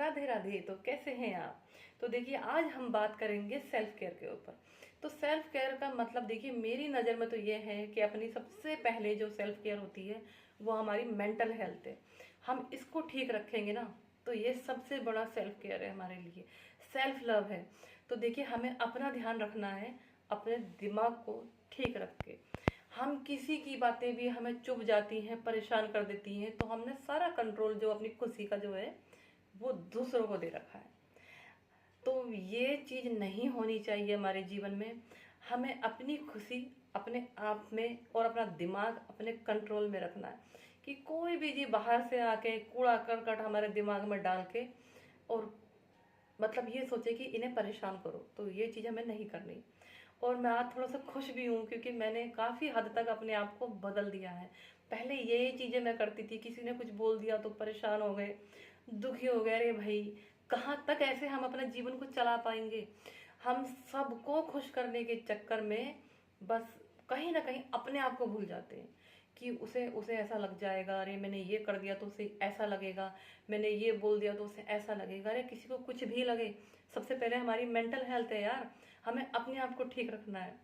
राधे राधे। तो कैसे हैं आप? तो देखिए, आज हम बात करेंगे सेल्फ केयर के ऊपर। तो सेल्फ केयर का मतलब देखिए, मेरी नज़र में तो ये है कि अपनी सबसे पहले जो सेल्फ केयर होती है वो हमारी मेंटल हेल्थ है। हम इसको ठीक रखेंगे ना, तो ये सबसे बड़ा सेल्फ केयर है हमारे लिए, सेल्फ लव है। तो देखिए, हमें अपना ध्यान रखना है, अपने दिमाग को ठीक रख के। हम किसी की बातें भी हमें चुभ जाती हैं, परेशान कर देती हैं, तो हमने सारा कंट्रोल जो अपनी खुशी का जो है वो दूसरों को दे रखा है। तो ये चीज़ नहीं होनी चाहिए हमारे जीवन में। हमें अपनी खुशी अपने आप में और अपना दिमाग अपने कंट्रोल में रखना है कि कोई भी जी बाहर से आके कूड़ा करकट हमारे दिमाग में डाल के और मतलब ये सोचे कि इन्हें परेशान करो, तो ये चीज़ हमें नहीं करनी। और मैं आज थोड़ा सा खुश भी हूँ क्योंकि मैंने काफ़ी हद तक अपने आप को बदल दिया है। पहले ये चीज़ें मैं करती थी, किसी ने कुछ बोल दिया तो परेशान हो गए, दुखी हो गए, अरे भाई कहाँ तक ऐसे हम अपने जीवन को चला पाएंगे। हम सबको खुश करने के चक्कर में बस कहीं ना कहीं अपने आप को भूल जाते हैं कि उसे उसे ऐसा लग जाएगा, अरे मैंने ये कर दिया तो उसे ऐसा लगेगा, मैंने ये बोल दिया तो उसे ऐसा लगेगा। अरे किसी को कुछ भी लगे, सबसे पहले हमारी मेंटल हेल्थ है यार, हमें अपने आप को ठीक रखना है।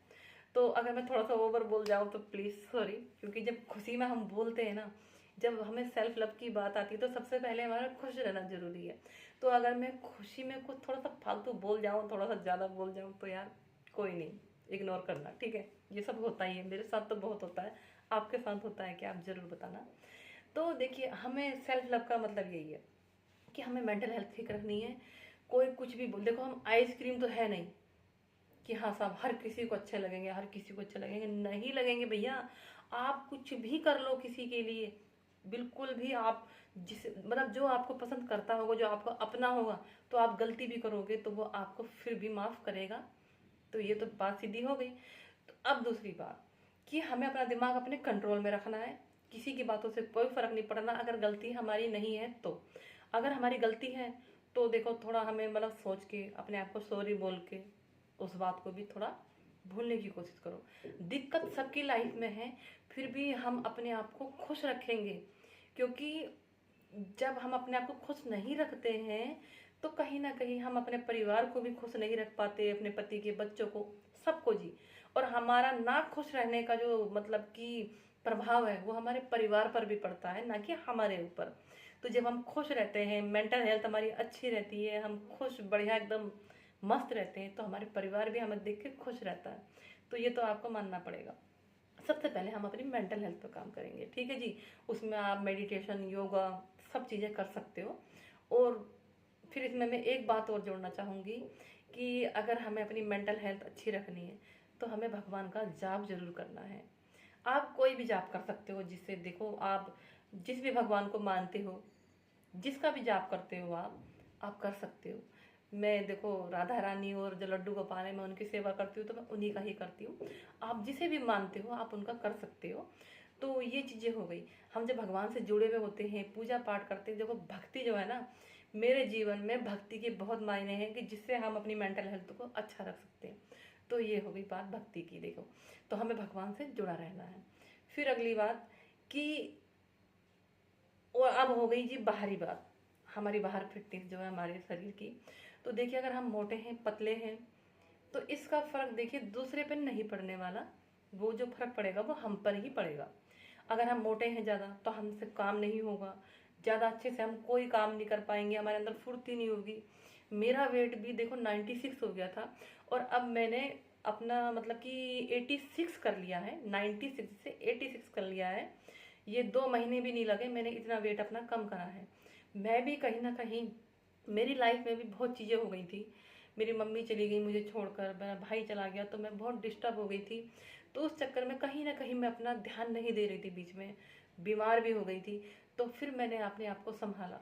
तो अगर मैं थोड़ा सा ओवर बोल जाऊँ तो प्लीज़ सॉरी, क्योंकि जब खुशी में हम बोलते हैं ना, जब हमें सेल्फ लव की बात आती है तो सबसे पहले हमारा खुश रहना जरूरी है। तो अगर मैं खुशी में कुछ थोड़ा सा फालतू बोल जाऊँ, थोड़ा सा ज़्यादा बोल जाऊँ, तो यार कोई नहीं, इग्नोर करना, ठीक है। ये सब होता ही है, मेरे साथ तो बहुत होता है। आपके साथ होता है क्या? आप ज़रूर बताना। तो देखिए, हमें सेल्फ लव का मतलब यही है कि हमें मेंटल हेल्थ ठीक रखनी है। कोई कुछ भी बोल, देखो हम आइसक्रीम तो है नहीं कि हाँ साहब हर किसी को अच्छे लगेंगे, हर किसी को अच्छे लगेंगे, नहीं लगेंगे भैया। आप कुछ भी कर लो किसी के लिए, बिल्कुल भी आप जिस मतलब जो आपको पसंद करता होगा, जो आपको अपना होगा, तो आप गलती भी करोगे तो वो आपको फिर भी माफ़ करेगा। तो ये तो बात सीधी हो गई। तो अब दूसरी बात कि हमें अपना दिमाग अपने कंट्रोल में रखना है। किसी की बातों से कोई फर्क नहीं पड़ना अगर गलती हमारी नहीं है तो। अगर हमारी गलती है तो देखो, थोड़ा हमें मतलब सोच के अपने आप को सॉरी बोल के उस बात को भी थोड़ा भूलने की कोशिश करो। दिक्कत सबकी लाइफ में है, फिर भी हम अपने आप को खुश रखेंगे, क्योंकि जब हम अपने आप को खुश नहीं रखते हैं तो कहीं ना कहीं हम अपने परिवार को भी खुश नहीं रख पाते, अपने पति के बच्चों को, सबको जी। और हमारा ना खुश रहने का जो मतलब कि प्रभाव है वो हमारे परिवार पर भी पड़ता है, ना कि हमारे ऊपर। तो जब हम खुश रहते हैं, मेंटल हेल्थ हमारी अच्छी रहती है, हम खुश बढ़िया एकदम मस्त रहते हैं, तो हमारे परिवार भी हमें देख के खुश रहता है। तो ये तो आपको मानना पड़ेगा। सबसे पहले हम अपनी मेंटल हेल्थ पर काम करेंगे, ठीक है जी। उसमें आप मेडिटेशन, योगा, सब चीज़ें कर सकते हो। और फिर इसमें मैं एक बात और जोड़ना चाहूँगी कि अगर हमें अपनी मेंटल हेल्थ अच्छी रखनी है तो हमें भगवान का जाप जरूर करना है। आप कोई भी जाप कर सकते हो, जिससे देखो आप जिस भी भगवान को मानते हो, जिसका भी जाप करते हो आप कर सकते हो। मैं देखो राधा रानी और जो लड्डू गोपाल है, मैं उनकी सेवा करती हूँ तो मैं उन्हीं का ही करती हूँ। आप जिसे भी मानते हो आप उनका कर सकते हो। तो ये चीज़ें हो गई। हम जब भगवान से जुड़े हुए होते हैं, पूजा पाठ करते हैं, देखो भक्ति जो है ना, मेरे जीवन में भक्ति के बहुत मायने हैं कि जिससे हम अपनी मेंटल हेल्थ को अच्छा रख सकते हैं। तो ये हो गई बात भक्ति की, देखो। तो हमें भगवान से जुड़ा रहना है। फिर अगली बात कि और अब हो गई जी बाहरी बात, हमारी बाहर फिटनेस जो है हमारे शरीर की। तो देखिए, अगर हम मोटे हैं, पतले हैं, तो इसका फर्क देखिए दूसरे पे नहीं पड़ने वाला। वो जो फर्क पड़ेगा वो हम पर ही पड़ेगा। अगर हम मोटे हैं ज़्यादा तो हमसे काम नहीं होगा, ज़्यादा अच्छे से हम कोई काम नहीं कर पाएंगे, हमारे अंदर फुर्ती नहीं होगी। मेरा वेट भी देखो 96 हो गया था, और अब मैंने अपना मतलब कि 86 कर लिया है, 96 से 86 कर लिया है। ये 2 महीने भी नहीं लगे, मैंने इतना वेट अपना कम करा है। मैं भी कहीं ना कहीं, मेरी लाइफ में भी बहुत चीज़ें हो गई थी। मेरी मम्मी चली गई मुझे छोड़कर, मेरा भाई चला गया, तो मैं बहुत डिस्टर्ब हो गई थी। तो उस चक्कर में कहीं ना कहीं मैं अपना ध्यान नहीं दे रही थी, बीच में बीमार भी हो गई थी। तो फिर मैंने अपने आप को संभाला।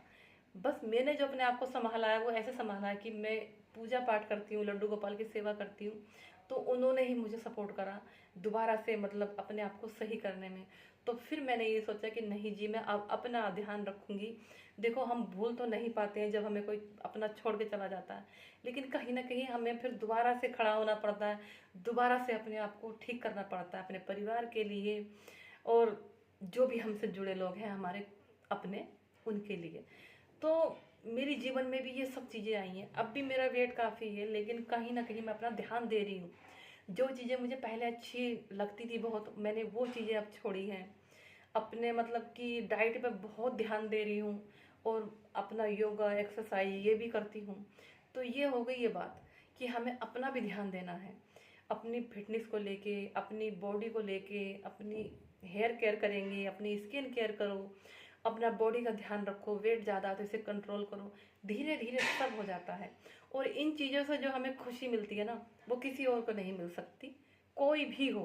बस मैंने जो अपने आप को संभाला है वो ऐसे संभाला है कि मैं पूजा पाठ करती हूँ, लड्डू गोपाल की सेवा करती हूँ। तो उन्होंने ही मुझे सपोर्ट करा दोबारा से, मतलब अपने आप को सही करने में। तो फिर मैंने ये सोचा कि नहीं जी, मैं अब अपना ध्यान रखूंगी। देखो, हम भूल तो नहीं पाते हैं जब हमें कोई अपना छोड़ के चला जाता है, लेकिन कहीं ना कहीं हमें फिर दोबारा से खड़ा होना पड़ता है, दोबारा से अपने आप को ठीक करना पड़ता है अपने परिवार के लिए, और जो भी हमसे जुड़े लोग हैं हमारे अपने, उनके लिए। तो मेरी जीवन में भी ये सब चीज़ें आई हैं। अब भी मेरा वेट काफ़ी है, लेकिन कहीं ना कहीं मैं अपना ध्यान दे रही हूँ। जो चीज़ें मुझे पहले अच्छी लगती थी बहुत, मैंने वो चीज़ें अब छोड़ी हैं। अपने मतलब कि डाइट पे बहुत ध्यान दे रही हूँ, और अपना योगा एक्सरसाइज ये भी करती हूँ। तो ये हो गई ये बात कि हमें अपना भी ध्यान देना है, अपनी फिटनेस को लेके, अपनी बॉडी को लेके। अपनी हेयर केयर करेंगे, अपनी स्किन केयर करो, अपना बॉडी का ध्यान रखो। वेट ज़्यादा है तो इसे कंट्रोल करो। धीरे धीरे सब हो जाता है। और इन चीज़ों से जो हमें खुशी मिलती है ना, वो किसी और को नहीं मिल सकती। कोई भी हो,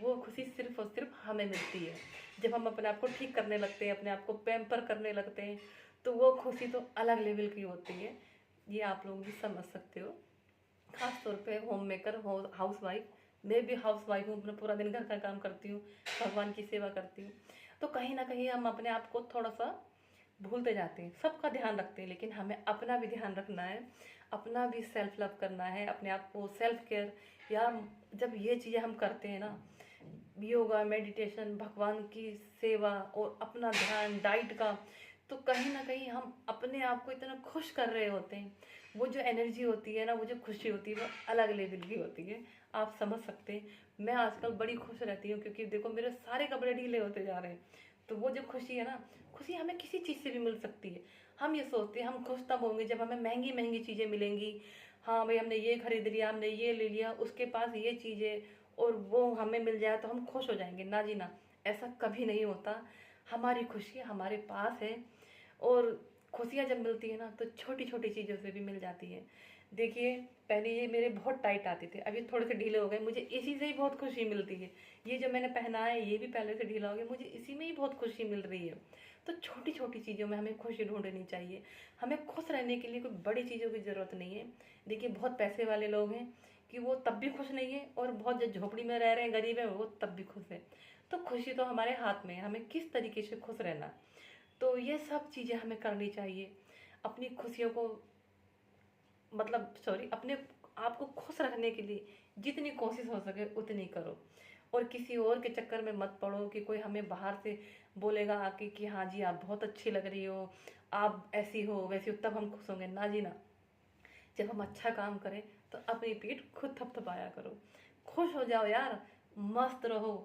वो खुशी सिर्फ और सिर्फ हमें मिलती है। जब हम अपने आप को ठीक करने लगते हैं, अपने आप को पैम्पर करने लगते हैं, तो वो खुशी तो अलग लेवल की होती है। ये आप लोग भी समझ सकते हो। खास तौर पे होम मेकर हो, हाउस वाइफ। मैं भी हाउस वाइफ हूँ, अपना पूरा दिन घर का काम करती हूँ, भगवान की सेवा करती हूँ। तो कहीं ना कहीं हम अपने आप को थोड़ा सा भूलते जाते हैं। सबका ध्यान रखते हैं, लेकिन हमें अपना भी ध्यान रखना है, अपना भी सेल्फ लव करना है, अपने आप को सेल्फ केयर। यार, जब ये चीज़ें हम करते हैं ना, योगा, मेडिटेशन, भगवान की सेवा और अपना ध्यान डाइट का, तो कहीं ना कहीं हम अपने आप को इतना खुश कर रहे होते हैं। वो जो एनर्जी होती है ना, वो जो खुशी होती है, वो अलग लेवल की होती है। आप समझ सकते हैं। मैं आजकल बड़ी खुश रहती हूँ, क्योंकि देखो मेरे सारे कपड़े ढीले होते जा रहे हैं। तो वो जो खुशी है ना, खुशी हमें किसी चीज़ से भी मिल सकती है। हम ये सोचते हैं हम खुश तब होंगे जब हमें महंगी महंगी चीज़ें मिलेंगी। हाँ भाई, हमने ये खरीद लिया, हमने ये ले लिया, उसके पास ये चीज़ें, और वो हमें मिल जाए तो हम खुश हो जाएंगे। ना जी ना, ऐसा कभी नहीं होता। हमारी खुशी हमारे पास है। और खुशियाँ जब मिलती है ना, तो छोटी छोटी चीज़ों से भी मिल जाती है। देखिए, पहले ये मेरे बहुत टाइट आते थे, अभी थोड़े से ढीले हो गए, मुझे इसी से ही बहुत खुशी मिलती है। ये जो मैंने पहना है, ये भी पहले से ढीला हो गया, मुझे इसी में ही बहुत खुशी मिल रही है। तो छोटी छोटी चीज़ों में हमें खुशी ढूंढनी चाहिए। हमें खुश रहने के लिए कोई बड़ी चीज़ों की ज़रूरत नहीं है। देखिए, बहुत पैसे वाले लोग हैं कि वो तब भी खुश नहीं है, और बहुत जो झोपड़ी में रह रहे हैं, गरीब है, वो तब भी खुश है। तो खुशी तो हमारे हाथ में है, हमें किस तरीके से खुश रहना। तो ये सब चीज़ें हमें करनी चाहिए। अपनी खुशियों को, मतलब सॉरी, अपने आप को खुश रखने के लिए जितनी कोशिश हो सके उतनी करो। और किसी और के चक्कर में मत पड़ो कि कोई हमें बाहर से बोलेगा आके कि हाँ जी आप बहुत अच्छी लग रही हो, आप ऐसी हो वैसी हो, तब हम खुश होंगे। ना जी ना। जब हम अच्छा काम करें तो अपनी पीठ खुद थपथपाया करो। खुश हो जाओ यार, मस्त रहो,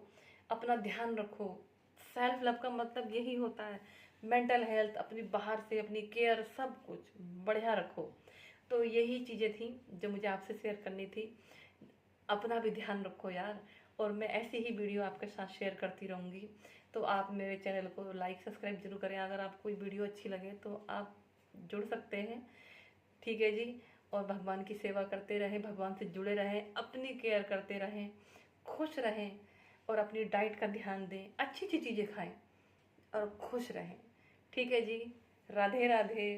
अपना ध्यान रखो। सेल्फ लव का मतलब यही होता है। मेंटल हेल्थ, अपनी बाहर से अपनी केयर, सब कुछ बढ़िया रखो। तो यही चीज़ें थी जो मुझे आपसे शेयर करनी थी। अपना भी ध्यान रखो यार। और मैं ऐसी ही वीडियो आपके साथ शेयर करती रहूँगी। तो आप मेरे चैनल को लाइक सब्सक्राइब जरूर करें। अगर आपको कोई वीडियो अच्छी लगे तो आप जुड़ सकते हैं। ठीक है जी। और भगवान की सेवा करते रहें, भगवान से जुड़े रहें, अपनी केयर करते रहें, खुश रहें, और अपनी डाइट का ध्यान दें, अच्छी अच्छी चीज़ें खाएं और खुश रहें। ठीक है जी। राधे राधे।